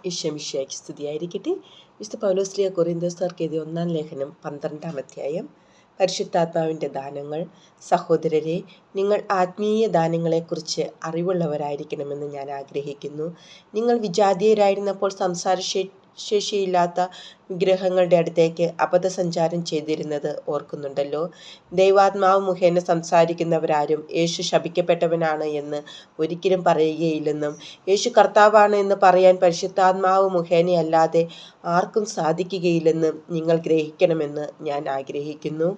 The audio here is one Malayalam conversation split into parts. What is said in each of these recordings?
ഈശോമിശിഹായ്ക്ക് സ്തുതിയായിരിക്കട്ടെ. വിശുദ്ധ പൗലോസ്ലീഹ കൊരിന്ത്യർക്കാർക്ക് എഴുതിയ 1-ാം ലേഖനം 12-ാം അധ്യായം. പരിശുദ്ധാത്മാവിൻ്റെ ദാനങ്ങൾ. സഹോദരരെ, നിങ്ങൾ ആത്മീയ ദാനങ്ങളെക്കുറിച്ച് അറിവുള്ളവരായിരിക്കണമെന്ന് ഞാൻ ആഗ്രഹിക്കുന്നു. നിങ്ങൾ വിജാതീയരായിരുന്നപ്പോൾ ശേഷിയില്ലാത്ത വിഗ്രഹങ്ങളുടെ അടുത്തേക്ക് അബദ്ധസഞ്ചാരം ചെയ്തിരുന്നത് ഓർക്കുന്നുണ്ടല്ലോ. ദൈവാത്മാവ് മുഖേന സംസാരിക്കുന്നവരാരും യേശു ശപിക്കപ്പെട്ടവനാണ് എന്ന് ഒരിക്കലും പറയുകയില്ലെന്നും യേശു കർത്താവാണ് എന്ന് പറയാൻ പരിശുദ്ധാത്മാവ് മുഖേനയല്ലാതെ ആർക്കും സാധിക്കുകയില്ലെന്നും നിങ്ങൾ ഗ്രഹിക്കണമെന്ന് ഞാൻ ആഗ്രഹിക്കുന്നു.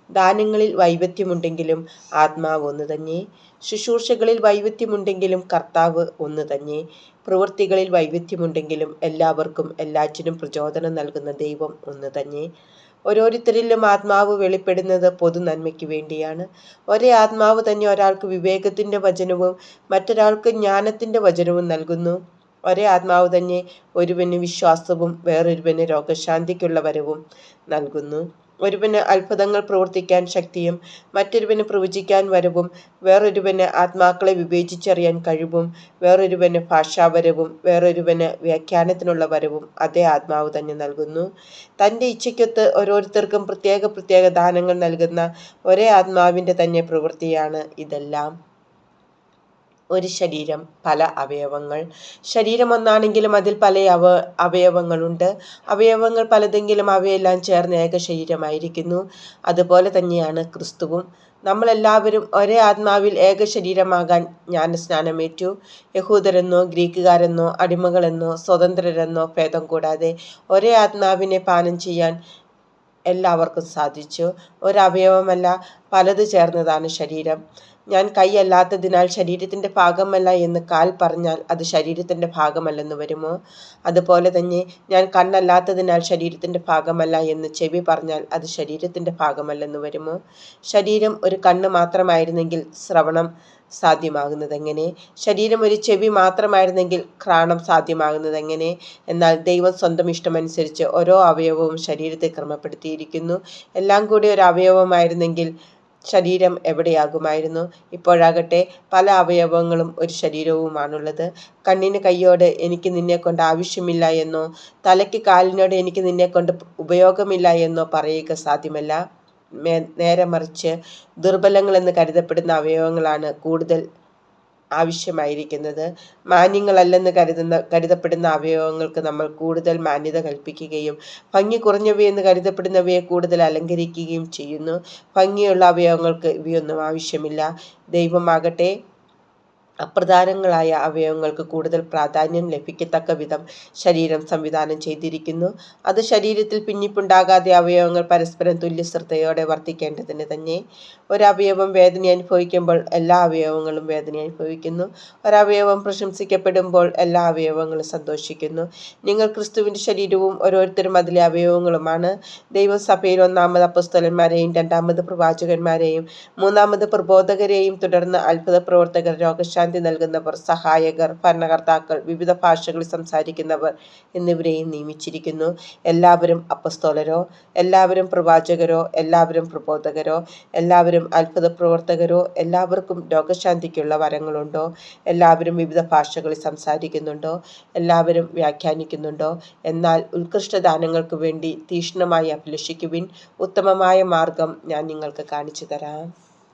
ദാനങ്ങളിൽ വൈവിധ്യമുണ്ടെങ്കിലും ആത്മാവ് ഒന്ന് തന്നെ. ശുശ്രൂഷകളിൽ വൈവിധ്യമുണ്ടെങ്കിലും കർത്താവ് ഒന്ന് തന്നെ. പ്രവൃത്തികളിൽ വൈവിധ്യമുണ്ടെങ്കിലും എല്ലാവർക്കും എല്ലാറ്റിനും പ്രചോദനം നൽകുന്ന ദൈവം ഒന്ന് തന്നെ. ഓരോരുത്തരിലും ആത്മാവ് വെളിപ്പെടുന്നത് പൊതു നന്മയ്ക്ക് വേണ്ടിയാണ്. ഒരേ ആത്മാവ് തന്നെ ഒരാൾക്ക് വിവേകത്തിൻ്റെ വചനവും മറ്റൊരാൾക്ക് ജ്ഞാനത്തിൻ്റെ വചനവും നൽകുന്നു. ഒരേ ആത്മാവ് തന്നെ ഒരുവന് വിശ്വാസവും വേറൊരുവന് രോഗശാന്തിക്കുള്ള വരവും നൽകുന്നു. ഒരുവന് അത്ഭുതങ്ങൾ പ്രവർത്തിക്കാൻ ശക്തിയും മറ്റൊരുവന് പ്രവചിക്കാൻ വരവും വേറൊരുവന് ആത്മാക്കളെ വിവേചിച്ചറിയാൻ കഴിവും വേറൊരുവന് ഭാഷാവരവും വേറൊരുവന് വ്യാഖ്യാനത്തിനുള്ള വരവും അതേ ആത്മാവ് തന്നെ നൽകുന്നു. തൻ്റെ ഇച്ഛയ്ക്കൊത്ത് ഓരോരുത്തർക്കും പ്രത്യേക ദാനങ്ങൾ നൽകുന്ന ഒരേ ആത്മാവിൻ്റെ തന്നെ പ്രവൃത്തിയാണ് ഇതെല്ലാം. ഒരു ശരീരം, പല അവയവങ്ങൾ. ശരീരം ഒന്നാണെങ്കിലും അതിൽ പല അവയവങ്ങളുണ്ട്. അവയവങ്ങൾ പലതെങ്കിലും അവയെല്ലാം ചേർന്ന് ഏക ശരീരമായിരിക്കുന്നു. അതുപോലെ തന്നെയാണ് ക്രിസ്തുവും. നമ്മളെല്ലാവരും ഒരേ ആത്മാവിൽ ഏക ശരീരമാകാൻ ജ്ഞാനസ്നാനമേറ്റു. യഹൂദരെന്നോ ഗ്രീക്കുകാരെന്നോ അടിമകളെന്നോ സ്വതന്ത്രരെന്നോ ഭേദം കൂടാതെ ഒരേ ആത്മാവിനെ പാനം ചെയ്യാൻ എല്ലാവർക്കും സാധിച്ചു. ഒരവയവമല്ല, പലത് ചേർന്നതാണ് ശരീരം. ഞാൻ കൈയല്ലാത്തതിനാൽ ശരീരത്തിൻ്റെ ഭാഗമല്ല എന്ന് കാൽ പറഞ്ഞാൽ അത് ശരീരത്തിൻ്റെ ഭാഗമല്ലെന്ന് വരുമോ? അതുപോലെ തന്നെ ഞാൻ കണ്ണല്ലാത്തതിനാൽ ശരീരത്തിൻ്റെ ഭാഗമല്ല എന്ന് ചെവി പറഞ്ഞാൽ അത് ശരീരത്തിൻ്റെ ഭാഗമല്ലെന്ന് വരുമോ? ശരീരം ഒരു കണ്ണ് മാത്രമായിരുന്നെങ്കിൽ ശ്രവണം സാധ്യമാകുന്നതെങ്ങനെ? ശരീരം ഒരു ചെവി മാത്രമായിരുന്നെങ്കിൽ ഘ്രാണം സാധ്യമാകുന്നതെങ്ങനെ? എന്നാൽ ദൈവം സ്വന്തം ഇഷ്ടമനുസരിച്ച് ഓരോ അവയവവും ശരീരത്തെ ക്രമപ്പെടുത്തിയിരിക്കുന്നു. എല്ലാം കൂടി ഒരു അവയവമായിരുന്നെങ്കിൽ ശരീരം എവിടെയാകുമായിരുന്നു? ഇപ്പോഴാകട്ടെ പല അവയവങ്ങളും ഒരു ശരീരവുമാണുള്ളത്. കണ്ണിന് കൈയോട് എനിക്ക് നിന്നെക്കൊണ്ട് ആവശ്യമില്ല എന്നോ തലയ്ക്ക് കാലിനോട് എനിക്ക് നിന്നെക്കൊണ്ട് ഉപയോഗമില്ല എന്നോ പറയുക സാധ്യമല്ല. നേരെ മറിച്ച് ദുർബലങ്ങളെന്ന് കരുതപ്പെടുന്ന അവയവങ്ങളാണ് കൂടുതൽ ആവശ്യമായിരിക്കുന്നത്. മാന്യങ്ങളല്ലെന്ന് കരുതപ്പെടുന്ന അവയവങ്ങൾക്ക് നമ്മൾ കൂടുതൽ മാന്യത കൽപ്പിക്കുകയും ഭംഗി കുറഞ്ഞവയെന്ന് കരുതപ്പെടുന്നവയെ കൂടുതൽ അലങ്കരിക്കുകയും ചെയ്യുന്നു. ഭംഗിയുള്ള അവയവങ്ങൾക്ക് ഇവയൊന്നും ആവശ്യമില്ല. ദൈവമാകട്ടെ അപ്രധാനങ്ങളായ അവയവങ്ങൾക്ക് കൂടുതൽ പ്രാധാന്യം ലഭിക്കത്തക്ക വിധം ശരീരം സംവിധാനം ചെയ്തിരിക്കുന്നു. അത് ശരീരത്തിൽ ഭിന്നിപ്പുണ്ടാകാതെ അവയവങ്ങൾ പരസ്പരം തുല്യ ശ്രദ്ധയോടെ വർത്തിക്കേണ്ടതിന് തന്നെ. ഒരവയവം വേദന അനുഭവിക്കുമ്പോൾ എല്ലാ അവയവങ്ങളും വേദന അനുഭവിക്കുന്നു. ഒരവയവം പ്രശംസിക്കപ്പെടുമ്പോൾ എല്ലാ അവയവങ്ങളും സന്തോഷിക്കുന്നു. നിങ്ങൾ ക്രിസ്തുവിൻ്റെ ശരീരവും ഓരോരുത്തരും അതിലെ അവയവങ്ങളുമാണ്. ദൈവം സഭയിൽ ഒന്നാമത് അപ്പോസ്തലന്മാരെയും രണ്ടാമത് പ്രവാചകന്മാരെയും മൂന്നാമത് പ്രബോധകരെയും തുടർന്ന് അത്ഭുത പ്രവർത്തകർ, രോഗശാന്തി നൽകുന്നവർ, സഹായകർ, ഭരണകർത്താക്കൾ, വിവിധ ഭാഷകളിൽ സംസാരിക്കുന്നവർ എന്നിവരെയും നിയമിച്ചിരിക്കുന്നു. എല്ലാവരും അപ്പോസ്തലരോ, എല്ലാവരും പ്രവാചകരോ, എല്ലാവരും പ്രബോധകരോ, എല്ലാവരും അത്ഭുത പ്രവർത്തകരോ, എല്ലാവർക്കും രോഗശാന്തിക്കുള്ള വരങ്ങളുണ്ടോ? എല്ലാവരും വിവിധ ഭാഷകളിൽ സംസാരിക്കുന്നുണ്ടോ? എല്ലാവരും വ്യാഖ്യാനിക്കുന്നുണ്ടോ? എന്നാൽ ഉത്കൃഷ്ടദാനങ്ങൾക്ക് വേണ്ടി തീക്ഷ്ണമായി അഭിലഷിക്കുവിൻ. ഉത്തമമായ മാർഗം ഞാൻ നിങ്ങൾക്ക് കാണിച്ചു തരാം.